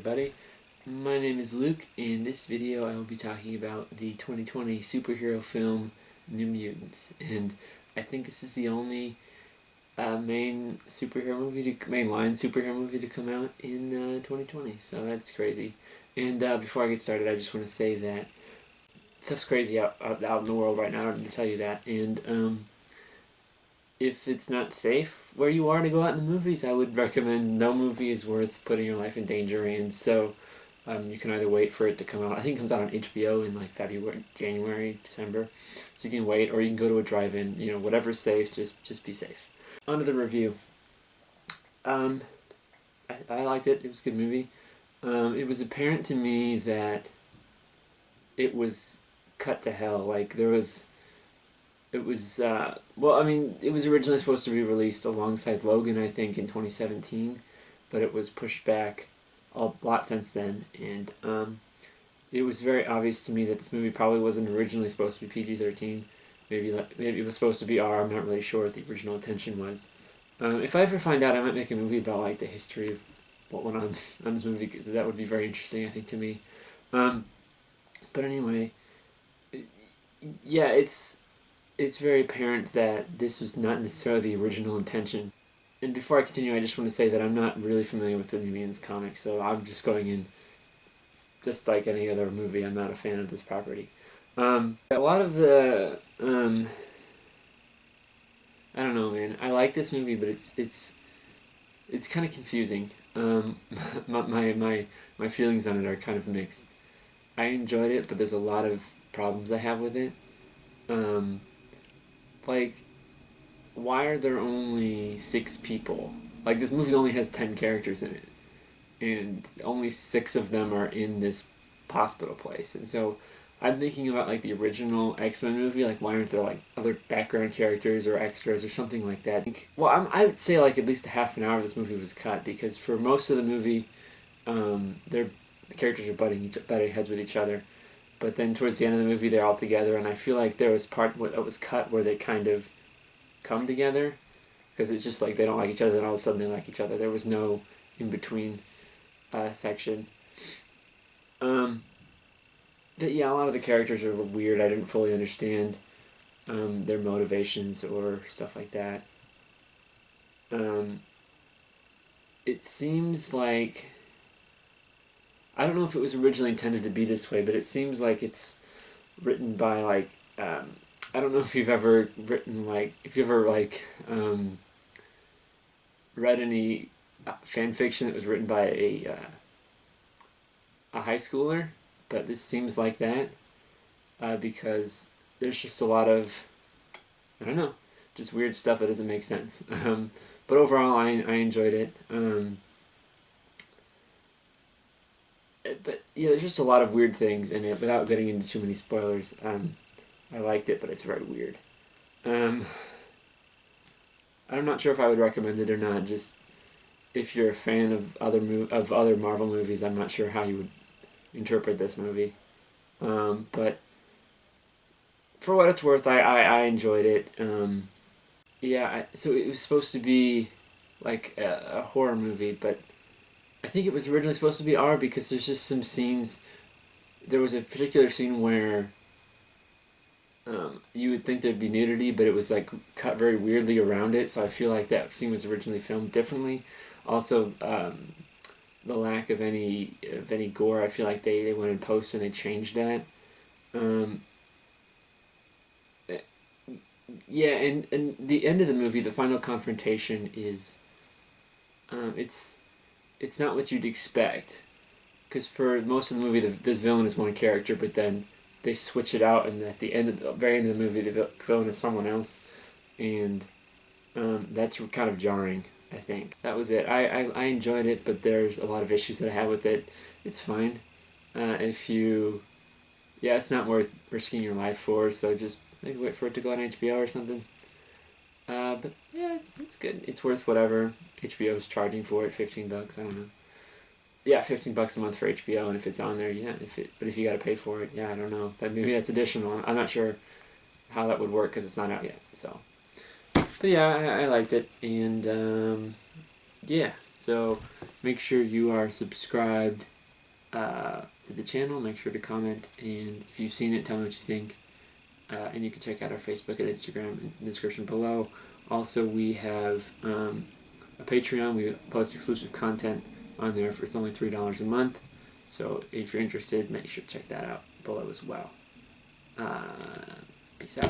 everybody. My name is Luke. In this video I will be talking about the 2020 superhero film New Mutants, and I think this is the only mainline superhero movie to come out in 2020, so that's crazy. And before I get started, I just want to say that stuff's crazy out in the world right now. I don't need to tell you that, and if it's not safe where you are to go out in the movies, I would recommend no movie is worth putting your life in danger in. So you can either wait for it to come out. I think it comes out on HBO in like February, January, December. So you can wait, or you can go to a drive-in. You know, whatever's safe, just be safe. On to the review. I liked it. It was a good movie. It was apparent to me that it was cut to hell. Like it was originally supposed to be released alongside Logan, I think, in 2017, but it was pushed back a lot since then, and it was very obvious to me that this movie probably wasn't originally supposed to be PG-13. Maybe it was supposed to be R. I'm not really sure what the original intention was. If I ever find out, I might make a movie about like the history of what went on this movie, because that would be very interesting, I think, to me. But anyway, yeah, it's very apparent that this was not necessarily the original intention. And before I continue, I just want to say that I'm not really familiar with the New Mutants comics, so I'm just going in just like any other movie. I'm not a fan of this property. A lot of the I don't know, man. I like this movie, but it's kind of confusing. My feelings on it are kind of mixed. I enjoyed it, but there's a lot of problems I have with it. Like, why are there only 6 people? Like, this movie only has 10 characters in it, and only 6 of them are in this hospital place. And so I'm thinking about like the original X-Men movie. Like, why aren't there like other background characters or extras or something like that? Well, I would say like at least a half an hour of this movie was cut, because for most of the movie, the characters are butting heads with each other. But then towards the end of the movie, they're all together, and I feel like there was part that was cut where they kind of come together, because it's just like they don't like each other, and all of a sudden they like each other. There was no in-between section. But yeah, a lot of the characters are a little weird. I didn't fully understand their motivations or stuff like that. It seems like, I don't know if it was originally intended to be this way, but it seems like it's written by like, I don't know if you've ever read any fan fiction that was written by a high schooler, but this seems like that, because there's just a lot of, I don't know, just weird stuff that doesn't make sense. But overall, I enjoyed it. But yeah, there's just a lot of weird things in it. Without getting into too many spoilers, I liked it, but it's very weird. I'm not sure if I would recommend it or not. Just if you're a fan of other Marvel movies, I'm not sure how you would interpret this movie. But for what it's worth, I enjoyed it. So it was supposed to be like a horror movie, but I think it was originally supposed to be R, because there's just some scenes. There was a particular scene where you would think there'd be nudity, but it was like cut very weirdly around it, so I feel like that scene was originally filmed differently. Also, the lack of any gore, I feel like they went in post and they changed that. Yeah, and the end of the movie, the final confrontation is, it's not what you'd expect, because for most of the movie, this villain is one character, but then they switch it out, and at the very end of the movie, the villain is someone else, and that's kind of jarring, I think. That was it. I enjoyed it, but there's a lot of issues that I have with it. It's fine. It's not worth risking your life for, so just maybe wait for it to go on HBO or something. But yeah, it's good. It's worth whatever HBO's charging for it, $15, I don't know. Yeah, $15 a month for HBO, and if it's on there, yeah. But if you gotta pay for it, yeah, I don't know. Maybe that's additional. I'm not sure how that would work, because it's not out yet. So, but yeah, I liked it, and yeah. So make sure you are subscribed to the channel. Make sure to comment, and if you've seen it, tell me what you think. And you can check out our Facebook and Instagram in the description below. Also, we have a Patreon. We post exclusive content on there for it's only $3 a month. So if you're interested, make sure to check that out below as well. Peace out.